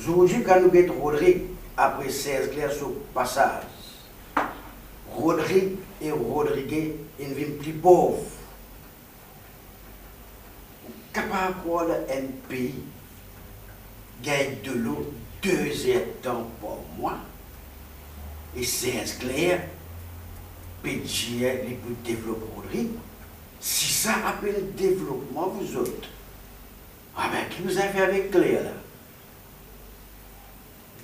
Aujourd'hui, quand nous avons Rodrigue, après 16 clairs sur le passage, Rodrigue et Rodriguez, une vie plus pauvre. Capable un pays gagne de l'eau 2 temps par mois et 16 clairs, pédier les pour développer Rodrigue. Si ça appelle développement, vous autres, ah ben, qui vous avez fait avec Claire là?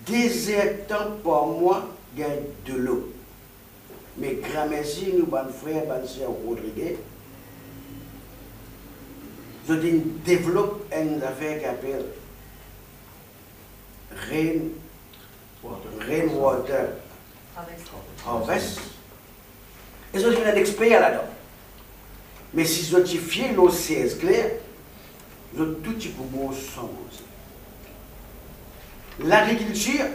2 temps par mois gagne de l'eau. Mais grand merci, nous, bon frère, bon sœur Rodriguez, je développe une affaire qui s'appelle Rainwater Harvest. Et je suis un expert là-dedans. Mais si je suis fier l'eau 16 clair, je suis tout petit peu bon sens. L'agriculture,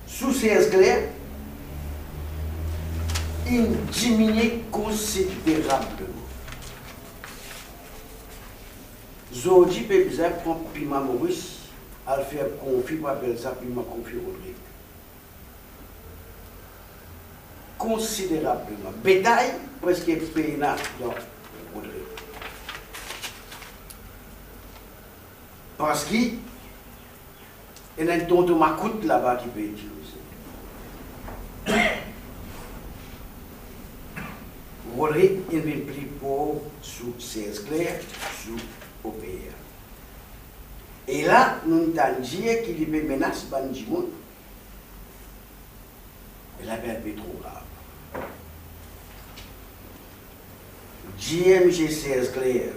sous 16 clair, il diminue considérablement. Aujourd'hui, par exemple, prendre piment Maurice, à le faire confit, pour appeler ça piment confit Rodrigue. Considérablement. Bétail, presque payé dans Rodrigue. Parce qu'il y a un tonton Macoute là-bas qui peut utiliser. Rodrigue, il est plus pauvre sous 16 clairs, sous OPR. Et là, nous avons dit qu'il y a une menace de monde. Et la perte est trop grave. JMG 16 clair.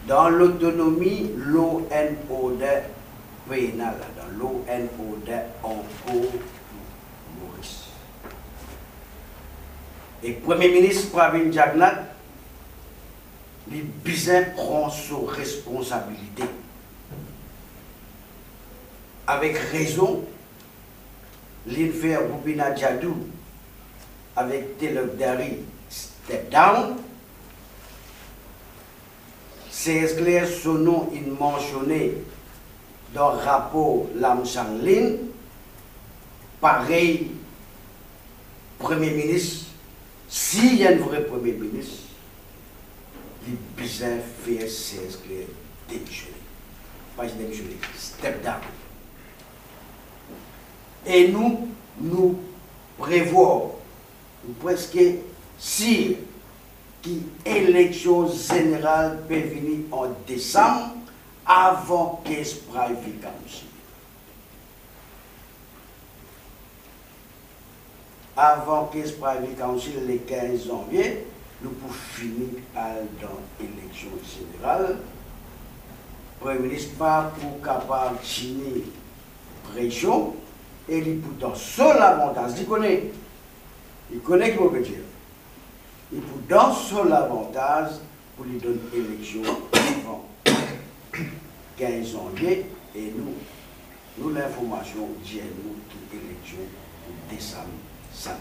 Dans l'autonomie, l'ONOD pénal, dans l'ONOD encore Maurice. Et le Premier ministre Pravin Jagnat, il bizarre prend ses responsabilités. Avec raison, il fait Rubina Djadou avec Telok Dari step down. C'est clair, son nom est mentionné dans le rapport Lam Changlin. Pareil, Premier ministre, s'il y a un vrai Premier ministre, il est bizarre faire 16 clair démissionner. Pas démissionner, step down. Et nous prévoyons presque si qui élection générale peut venir en décembre avant qu'est-ce private council. Avant qu'est-ce private council le 15 janvier, nous pouvons finir dans l'élection générale. Le Premier ministre pas pour capable de signer pression et il peut dans seul avantage. Il connaît qu'il veut dire. Il faut dans son avantage pour lui donner l'élection avant 15 janvier et nous l'information dit à nous que l'élection décembre ça.